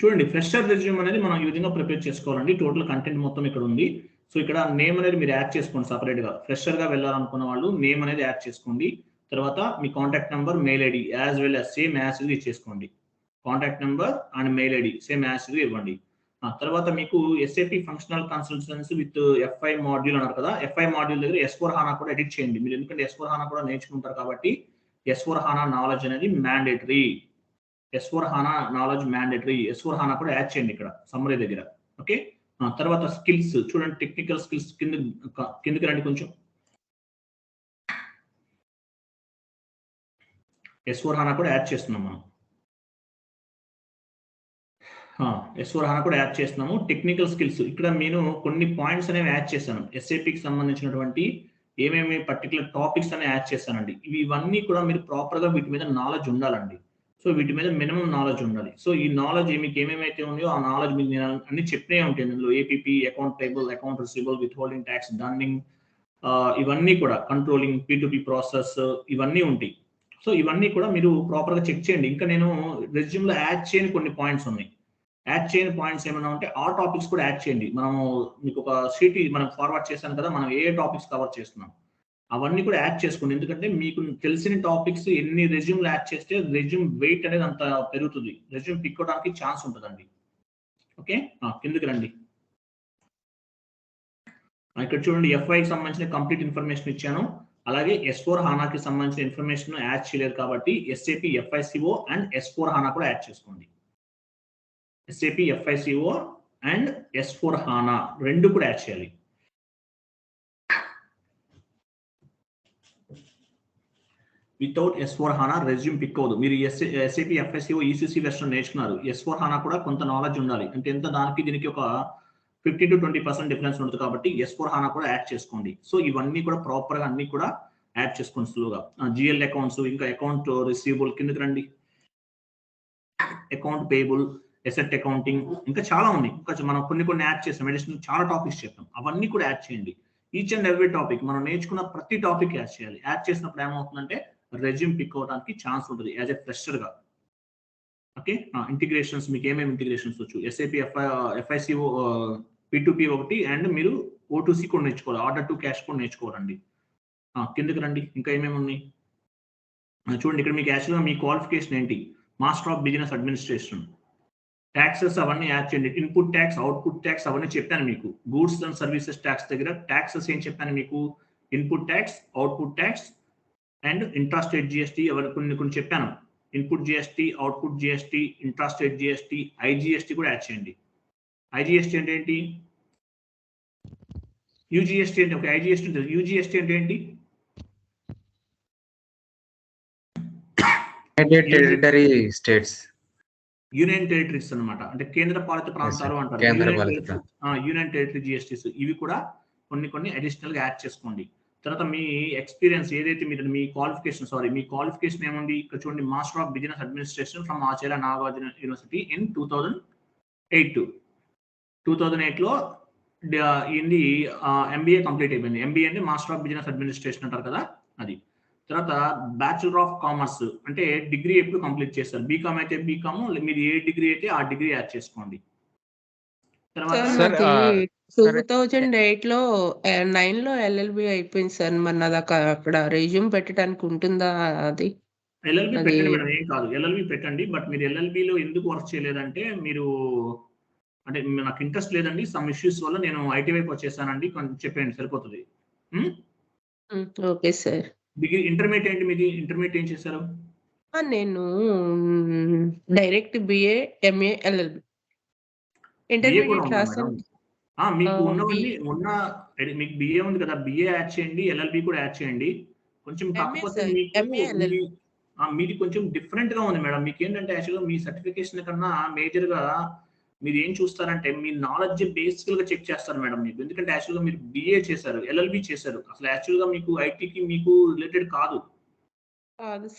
చూడండి fresher resume అనేది మనం ఈ విధంగా ప్రిపేర్ చేసుకోవాలండి. టోటల్ కంటెంట్ మొత్తం ఇక్కడ ఉంది. సో ఇక్కడ నేమ్ అనేది మీరు యాడ్ చేసుకోండి సపరేట్ గా. ఫ్రెషర్ గా వెళ్ళాలనుకున్న వాళ్ళు నేమ్ అనేది యాడ్ చేసుకోండి. తర్వాత మీ contact number, mail ID as well as same as ఇది ఇచ్చేసుకోండి. Contact number and mail ID same as ఇది ఇవ్వండి. తర్వాత మీకు SAP functional consultancy with FI module అన్నారు కదా, FI మాడ్యూల్ దగ్గర S4HANA కూడా ఎడిట్ చేయండి మీరు. ఎందుకంటే S4HANA కూడా నేర్చుకుంటారు కాబట్టి S4HANA నాలెడ్జ్ అనేది mandatory. S4HANA knowledge mandatory. S4HANA కూడా యాడ్ చేయండి ఇక్కడ సమ్మరీ దగ్గర. ఓకే. తర్వాత స్కిల్స్ చూడండి, టెక్నికల్ స్కిల్స్ కిందకి రండి కొంచెం. S4HANA కూడా యాడ్ చేస్తున్నాం మనం. S4HANA కూడా యాడ్ చేస్తున్నాము. టెక్నికల్ స్కిల్స్ ఇక్కడ నేను కొన్ని పాయింట్స్ అనేవి యాడ్ చేశాను. SAPకి సంబంధించినటువంటి ఏమేమి పర్టికులర్ టాపిక్స్ అనేవి యాడ్ చేశానండి. ఇవన్నీ కూడా మీరు ప్రాపర్గా వీటి మీద నాలెడ్జ్ ఉండాలండి. సో వీటి మీద మినిమం నాలెడ్జ్ ఉండాలి. సో ఈ నాలెడ్జ్ మీకు ఏమేమైతే ఉన్నాయో ఆ నాలెడ్జ్ మీకు నేను అన్ని చెప్పినే ఉంటాయి. ఇందులో APP, account payable, account receivable, with holding tax, dunning, ఇవన్నీ కూడా కంట్రోలింగ్, P2P ప్రాసెస్, ఇవన్నీ ఉంటాయి. సో ఇవన్నీ కూడా మీరు ప్రాపర్గా చెక్ చేయండి. ఇంకా నేను రెజ్యూమ్లో యాడ్ చేయని కొన్ని పాయింట్స్ ఉన్నాయి. యాడ్ చేయని పాయింట్స్ ఏమైనా ఉంటే ఆ టాపిక్స్ కూడా యాడ్ చేయండి. మనము మీకు ఒక షీట్ మనం ఫార్వర్డ్ చేశాను కదా, మనం ఏ టాపిక్స్ కవర్ చేస్తున్నాం అవన్నీ కూడా యాడ్ చేసుకోండి. ఎందుకంటే మీకు తెలిసిన టాపిక్స్ ఎన్ని రెజ్యూమ్లు యాడ్ చేస్తే రెజ్యూమ్ వెయిట్ అనేది అంత పెరుగుతుంది, రెజ్యూమ్ పిక్ అవడానికి ఛాన్స్ ఉంటుందండి. ఓకే, కిందకి రండి. ఇక్కడ చూడండి, FIకి సంబంధించిన కంప్లీట్ ఇన్ఫర్మేషన్ ఇచ్చాను. అలాగే S4HANAకి సంబంధించిన ఇన్ఫర్మేషన్ యాడ్ చేయలేదు కాబట్టి SAP FICO అండ్ S4HANA కూడా యాడ్ చేసుకోండి. SAP FICO అండ్ S4HANA రెండు కూడా యాడ్ చేయాలి. వితౌట్ S4HANA రెజ్యూమ్ పిక్ అవ్వదు. మీరు SAP FICO ECC వెర్షన్ నేర్చుకున్నారు, S4HANA కూడా కొంత నాలెడ్జ్ ఉండాలి. అంటే ఎంత దానికి దీనికి ఒక 15 to 20% డిఫరెన్స్ ఉంటుంది కాబట్టి S4HANA కూడా యాడ్ చేసుకోండి. సో ఇవన్నీ కూడా ప్రాపర్గా అన్ని కూడా యాడ్ చేసుకోండి స్లోగా. GL అకౌంట్స్, ఇంకా అకౌంట్ రిసీవబుల్ కిందకి రండి, అకౌంట్ పేయబుల్, ఎసెట్ అకౌంటింగ్, ఇంకా చాలా ఉన్నాయి. ఇంకా మనం కొన్ని యాడ్ చేస్తాం, అడిషనల్ చాలా టాపిక్స్ చెప్తాం, అవన్నీ కూడా యాడ్ చేయండి. ఈచ్ అండ్ ఎవ్రీ టాపిక్ మనం నేర్చుకున్న ప్రతి టాపిక్ యాడ్ చేయాలి. యాడ్ చేసినప్పుడు ఏమవుతుందంటే రెజ్యూమ్ పిక్ అవడానికి ఛాన్స్ ఉంటుంది యాజ్ ఎ ఫ్రెషర్ గా. ఓకే, ఇంటిగ్రేషన్స్ మీకు ఏమేమి ఇంటిగ్రేషన్స్ వచ్చు, SAP FICO P2P ఒకటి, అండ్ మీరు O2C కూడా నేర్చుకోవాలి, ఆర్డర్ టు క్యాష్ కూడా నేర్చుకోవాలండి. కిందకి రండి, ఇంకా ఏమేమి ఉన్నాయి చూడండి. ఇక్కడ మీకు యాక్చువల్గా మీ క్వాలిఫికేషన్ ఏంటి, master of business administration, taxes అవన్నీ యాడ్ చేయండి. ఇన్పుట్ ట్యాక్స్, అవుట్పుట్ ట్యాక్స్ అవన్నీ చెప్పాను మీకు. గూడ్స్ అండ్ సర్వీసెస్ ట్యాక్స్ దగ్గర ట్యాక్సెస్ ఏం చెప్పాను మీకు, input tax, output tax and intrastate GST అవన్నీ కొన్ని చెప్పాను. Input GST, output GST, intrastate GST, IGST కూడా యాడ్ చేయండి. IGST అంటే ఏంటి, UGST అంటే ఒక IGST ఉంటుంది, UGST అంటే ఏంటి, టెరిటరీ స్టేట్స్, యూనియన్ టెరిటరీస్ అనమాట. అంటే కేంద్ర పాలిత ప్రాంతాలు అంటారు, యూనియన్ టెరిటరీ GSTs. ఇవి కూడా కొన్ని అడిషనల్ గా యాడ్ చేసుకోండి. తర్వాత మీ ఎక్స్పీరియన్స్ ఏదైతే మీరు మీ క్వాలిఫికేషన్ ఏముంది ఇక్కడ చూడండి, master of business administration from Acharya Nagarjuna university in 2008. 2008లో ఇది MBA కంప్లీట్ అయిపోయింది. MBA అంటే మాస్టర్ ఆఫ్ బిజినెస్ అడ్మినిస్ట్రేషన్ అంటారు కదా, అది. తర్వాత బ్యాచులర్ ఆఫ్ కామర్స్ అంటే డిగ్రీ ఎప్పుడు కంప్లీట్ చేస్తారు, బీకామ్ అయితే బీకామ్, మీరు ఏ డిగ్రీ అయితే ఆ డిగ్రీ యాడ్ చేసుకోండి. తర్వాత 2008లో 9లో LLB అయిపోయింది సార్. మరి నాది అక్కడ రెజ్యూమ్ పెట్టడానికి ఉంటుందా? అది LLB పెట్టండి మేడం, ఏం కాదు, LLB పెట్టండి. బట్ మీరు LLBలో ఎందుకు వర్క్ చేయలేదంటే, మీరు అంటే నాకు ఇంట్రెస్ట్ లేదండి, సమ్ ఇష్యూస్ వల్ల నేను IT వైపు వచ్చేసానండి, కొంచెం చెప్పండి సరిపోతుంది. Okay sir. డిగ్రీ ఇంటర్మీడియట్ ఏంటి మీది, ఇంటర్మీడియట్ ఏం చేశారు? నేను direct BA MA LLB intermediate రాసాను. మీకు ఉన్నవన్నీ మీకు BA ఉంది కదా, BA యాడ్ చేయండి, LLB కూడా యాడ్ చేయండి. కొంచెం కాకపోతే మీది కొంచెం డిఫరెంట్ గా ఉంది మేడం. మీకు ఏంటంటే యాక్చువల్గా మీ సర్టిఫికేషన్ కన్నా మేజర్ గా మీరు ఏం చూస్తారంటే మీ నాలెడ్జ్ బేసికల్ గా చెక్ చేస్తారు మేడం మీకు. ఎందుకంటే యాక్చువల్గా మీరు BA చేశారు, LLB చేశారు, అసలు యాక్చువల్గా మీకు ఐటీకి మీకు రిలేటెడ్ కాదు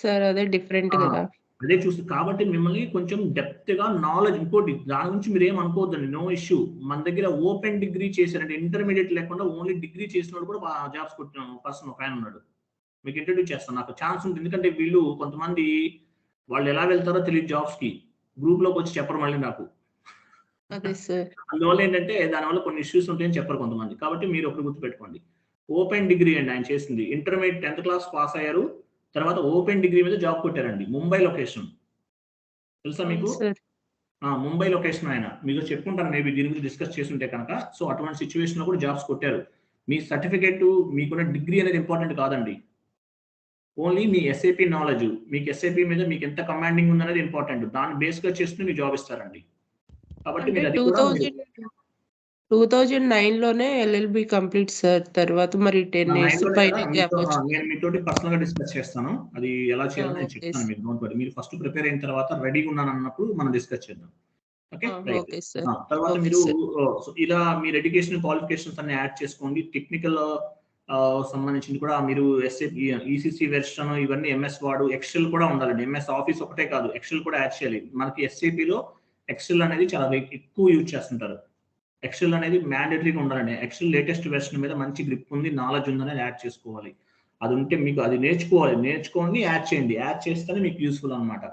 సార్, అదే డిఫరెంట్ కదా, అదే చూస్తుంది. కాబట్టి మిమ్మల్ని కొంచెం డెప్త్ గా నాలెడ్జ్, ఇంకోటి దాని గురించి మీరు ఏం అనుకోవద్దండి, నో ఇష్యూ. మన దగ్గర ఓపెన్ డిగ్రీ చేశారంటే, ఇంటర్మీడియట్ లేకుండా ఓన్లీ డిగ్రీ చేసిన కూడా జాబ్స్ కొట్టిన పర్సన్ ఒక ఆయన ఉన్నాడు, మీకు ఇంట్రడ్యూస్ చేస్తాను, నాకు ఛాన్స్ ఉంటుంది. ఎందుకంటే వీళ్ళు కొంతమంది వాళ్ళు ఎలా వెళ్తారో తెలియదు జాబ్స్ కి. గ్రూప్ లోకి వచ్చి చెప్పరు మళ్ళీ నాకు. అదే సార్. అందువల్ల ఏంటంటే దానివల్ల కొన్ని ఇష్యూస్ ఉంటాయని చెప్పరు కొంతమంది. కాబట్టి మీరు ఒకటి గుర్తుపెట్టుకోండి. ఓపెన్ డిగ్రీ అండి ఆయన చేసింది. ఇంటర్మీడియట్ 10th క్లాస్ పాస్ అయ్యారు. తర్వాత ఓపెన్ డిగ్రీ మీద జాబ్ కొట్టారండి. ముంబై లొకేషన్. తెలుసా అవును మీకు? సార్. ముంబై లొకేషన్ ఆయన. మీతో చెప్పుకుంటాను మేబీ దీని గురించి డిస్కస్ చేసుంటే కనుక. సో అటువంటి సిట్యుయేషన్‌లో కూడా జాబ్స్ కొట్టారు. మీ సర్టిఫికేట్ మీకున్న డిగ్రీ అనేది ఇంపార్టెంట్ కాదండి. ఓన్లీ మీ ఎస్ఏపీ నాలెడ్జ్. మీకు ఎస్ఏపీ మీద మీకు ఎంత కమాండింగ్ ఉందనేది ఇంపార్టెంట్. దాన్ని బేస్‌గా చేసుకొని మీకు జాబ్ ఇస్తారండి. కాబట్టి అంటే మీరు అది కూడా మీరు 2009లోనే ఎల్ఎల్బి కంప్లీట్ సార్. తర్వాత మరి 10 ఇయర్స్ 9లోనే కదా! పైనే గ్యాప్ మీతో వచ్చింది. నేను మీతోటి పర్సనల్‌గా డిస్కస్ చేస్తాను. అది ఎలా చేయాలో నేను ఓకే చెప్తాను సార్. మీకు. Don't worry. మీరు ఫస్ట్ ప్రిపేర్ అయిన తర్వాత రెడీగా ఉన్నానన్నప్పుడు మనం డిస్కస్ చేద్దాం. ఓకే. రైట్. Okay sir. తర్వాత ఓకే మీరు సార్. సో ఇలా మీరు ఎడ్యుకేషన్ క్వాలిఫికేషన్స్ అన్ని యాడ్ చేసుకోండి. టెక్నికల్ సంబంధించింది కూడా మీరు ఎస్ఏపీ, ఈసీసీ వెర్షన్ ఇవన్నీ ఎంఎస్ వర్డ్, ఎక్సెల్ కూడా ఉండాలండి. ఎంఎస్ ఆఫీస్ ఒకటే కాదు. ఎక్సెల్ కూడా యాడ్ చేయాలి. మనకి ఎస్ఏపీలో ఎక్సెల్ అనేది చాలా ఎక్కువ యూజ్ చేస్తుంటారు. ఎక్సెల్ అనేది మ్యాండేటరీగా ఉండాలండి. ఎక్సెల్ లేటెస్ట్ వెర్షన్ మీద మంచి గ్రిప్ ఉంది, నాలెడ్జ్ ఉందనేది యాడ్ చేసుకోవాలి. అది ఉంటే మీకు అది నేర్చుకోవాలి. నేర్చుకోండి, యాడ్ చేయండి. యాడ్ చేస్తేనే మీకు యూజ్‌ఫుల్ అన్నమాట.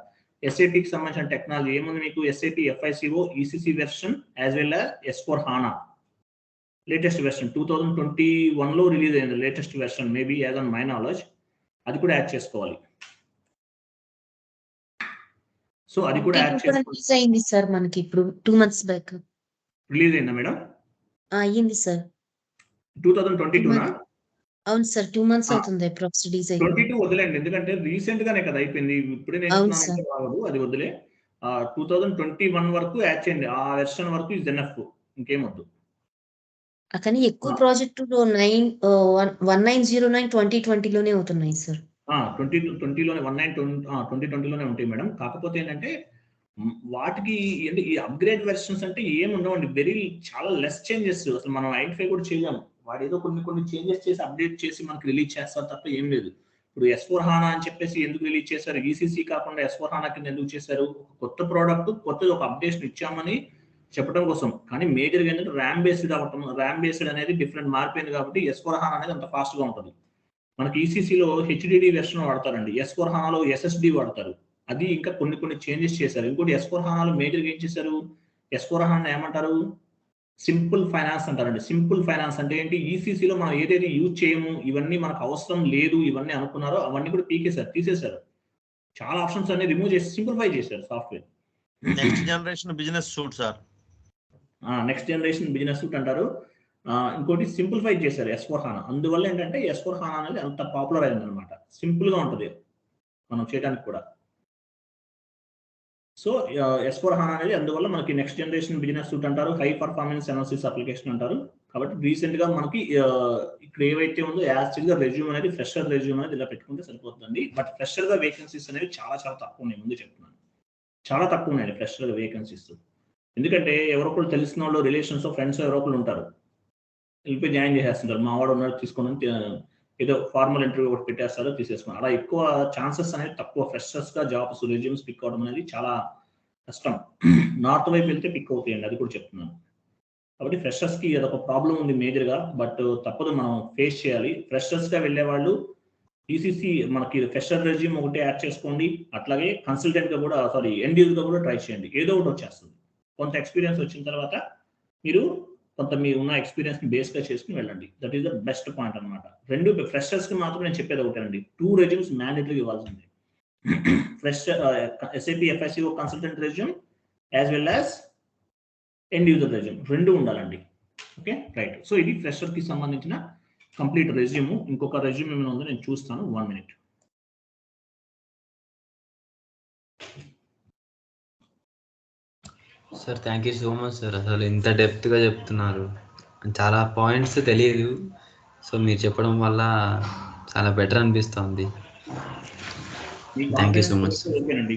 ఎస్ఏపీకి సంబంధించిన టెక్నాలజీ ఏముంది మీకు? SAP FICO, ECC version as well as S4HANA. Latest version 2021లో రిలీజ్ అయింది latest version maybe as on my knowledge. అది కూడా యాడ్ చేసుకోవాలి. సో అది కూడా యాడ్ 22 కూడా చేసుకోవాలి. రిలీజ్ అయింది సార్ మనకి ఇప్పుడు 2 months బ్యాక్. రిలీజ్ అయిందా మేడం? అయ్యింది సార్. 2022నా? అవును సార్. 2 months ఆ! అవుతుంది అప్రాక్స్ రిలీజ్ అయ్యి. 22 వదిలేండి. ఎందుకంటే రీసెంట్ గానే కదా అయిపోయింది. ఇప్పుడే అవును నేర్చుకున్నానంటే సార్. బాగోదు. అది వదిలే. 2021 వరకు యాడ్ చేయండి. ఆ వెర్షన్ వరకు ఈజ్ ఎనఫ్. ఇంకేమొద్దు. కానీ ఎక్కువ ఆ! ప్రాజెక్టులు 1909 2020లోనే అవుతున్నాయి సార్. 2020లోనే 2020లోనే ఉంటాయి మేడం. కాకపోతే ఏంటంటే వాటికి అంటే ఈ అప్‌గ్రేడ్ వెర్షన్స్ అంటే ఏమి ఉండవండి. చాలా లెస్ చేంజెస్. అసలు మనం ఐడెంటిఫై కూడా చేయలేము. వాడేదో కొన్ని చేంజెస్ చేసి అప్‌డేట్ చేసి మనకు రిలీజ్ చేస్తారు తప్ప ఏం లేదు. ఇప్పుడు S4HANA అని చెప్పేసి ఎందుకు రిలీజ్ చేశారు? ఈసీసీ కాకుండా S4HANA కింద ఎందుకు చేశారు? కొత్త ప్రొడక్ట్ కొత్తది ఒక అప్‌డేషన్ ఇచ్చామని చెప్పడం కోసం. కానీ మేజర్‌గా ఏంటంటే ర్యామ్ బేస్డ్ అనేది డిఫరెంట్ మారిపోయింది కాబట్టి S4HANA అనేది అంత ఫాస్ట్‌గా ఉంటది. మనకి ఈసీసీలో హెచ్‌డిడి వెర్షన్ వాడతారండి. S4HANAలో ఎస్ఎస్‌డి వాడతారు. అది ఇంకా కొన్ని చేంజెస్ చేశారు. ఇంకోటి S4HANAలో మేజర్‌గా ఏం చేశారు? S4HANA ఏమంటారు? సింపుల్ ఫైనాన్స్ అంటారండి. సింపుల్ ఫైనాన్స్ అంటే ఏంటి? ఈసీసీలో మనం ఏదైతే యూజ్ చేయము, ఇవన్నీ మనకు అవసరం లేదు, ఇవన్నీ అనుకున్నారో అవన్నీ కూడా పీకేశారు, తీసేశారు. చాలా ఆప్షన్స్ అన్ని రిమూవ్ చేసి సింప్లిఫై చేశారు software. Next generation business suit sir. Next generation business suit అంటారు. ఇంకోటి సింప్లిఫై చేశారు S4HANA. అందువల్ల ఏంటంటే S4HANA అనేది అంత పాపులర్ అయిందనమాట. సింపుల్‌గా ఉంటది మనం చేయడానికి కూడా. సో S4HANA అనేది అందువల్ల మనకి నెక్స్ట్ జనరేషన్ బిజినెస్ సూట్ అంటారు. హై పర్ఫార్మెన్స్ అనాలిసిస్ అప్లికేషన్ అంటారు. కాబట్టి రీసెంట్‌గా మనకి ఇక్కడ ఏవైతే ఉందో యాక్చువల్‌గా రెజ్యూమ్ అనేది ఫ్రెషర్ రెజ్యూమ్ అనేది ఇలా పెట్టుకుంటే సరిపోతుందండి. బట్ ఫ్రెషర్‌గా వేకెన్సీస్ అనేవి చాలా తక్కువ ఉన్నాయి. ముందు చెప్తున్నాను. చాలా తక్కువ ఉన్నాయండి ఫ్రెషర్‌గా వేకెన్సీస్. ఎందుకంటే ఎవరో ఒకళ్ళు తెలిసినోళ్ళు, రిలేషన్స్, ఫ్రెండ్స్ ఎవరో ఒకళ్ళు ఉంటారు. వెళ్ళిపోయి జాయిన్ చేసేస్తుంటారు. మా వాడు ఉన్నాడు తీసుకోండి ఏదో ఫార్మల్ ఇంటర్వ్యూ ఒకటి పెట్టేస్తారు తీసేసుకున్నారు. అలా ఎక్కువ ఛాన్సెస్ అనేది తక్కువ. ఫ్రెషర్స్‌గా జాబ్స్ రెజ్యూమ్స్ పిక్ అవ్వడం అనేది చాలా కష్టం. నార్త్ వైపు వెళ్తే పిక్ అవుతాయండి. అది కూడా చెప్తున్నాను. కాబట్టి ఫ్రెషర్స్‌కి అదొక ప్రాబ్లమ్ ఉంది మేజర్‌గా. బట్ తప్పదు మనం ఫేస్ చేయాలి. ఫ్రెషర్స్‌గా వెళ్ళేవాళ్ళు ఈసీసీ మనకి ఫ్రెషర్ రెజ్యూమ్ ఒకటి యాడ్ చేసుకోండి. అట్లాగే కన్సల్టెంట్‌గా కూడా ఎండ్ యూజర్‌గా కూడా ట్రై చేయండి. ఏదో ఒకటి వచ్చేస్తుంది. కొంత ఎక్స్‌పీరియన్స్ వచ్చిన తర్వాత మీరు మీరు ఉన్న ఎక్స్‌పీరియన్స్‌ని బేస్‌గా చేసుకొని వెళ్ళండి. That is the best point అన్నమాట. 2 ఫ్రెషర్స్‌కి మాత్రం నేను చెప్పేది ఒకటేనండి. 2 రెజ్యూమ్స్ మ్యాండేటరీగా ఇవ్వాల్సిందే. SAP FICO consultant resume as well as end user resume 2 ఉండాలండి. Okay right. సో ఇది ఫ్రెషర్‌కి సంబంధించిన కంప్లీట్ రెజ్యూమ్. ఇంకొక రెజ్యూమ్ ఏమైనా ఉందో నేను చూస్తాను. 1 minute. Sir thank you so much sir. అసలు ఇంత డెప్త్గా చెప్తున్నారు. చాలా పాయింట్స్ తెలియదు. సో మీరు చెప్పడం వల్ల చాలా బెటర్ అనిపిస్తుంది. Thank you so much sir. ఓకేనండి.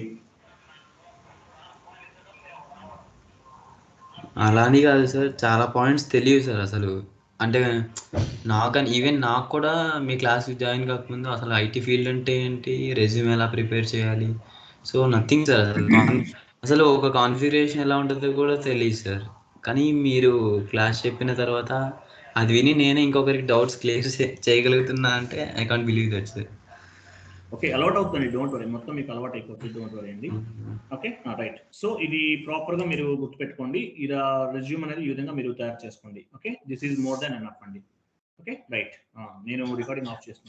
అలాని కాదు సార్, చాలా పాయింట్స్ తెలియదు సార్ అసలు. అంటే ఈవెన్ నాకు కూడా మీ క్లాస్కి జాయిన్ కాకముందు అసలు ఐటీ ఫీల్డ్ అంటే ఏంటి, రెజ్యూమ్ ఎలా ప్రిపేర్ చేయాలి, సో నథింగ్ సార్. అసలు ఒక కాన్ఫిగరేషన్ ఎలా ఉంటుందో కూడా తెలియదు సార్. కానీ మీరు క్లాస్ చెప్పిన తర్వాత అది విని నేనే ఇంకొకరికి డౌట్స్ క్లియర్ చేయగలుగుతున్నా అంటే I can't believe that sir. Okay, అలవాట్ అవుతుంది, డోంట్ వరీ, మొత్తం మీకు అలవాటు అయిపోతుంది, డోంట్ వరీ అండి. Okay right. సో ఇది ప్రాపర్ గా మీరు గుర్తుపెట్టుకోండి, ఇలా రెజ్యూమ్ అనేది ఈ విధంగా మీరు తయారు చేసుకోండి. Okay, this is more than enough అండి. ఓకే రైట్, నేను రికార్డింగ్ ఆఫ్ చేస్తున్నాను.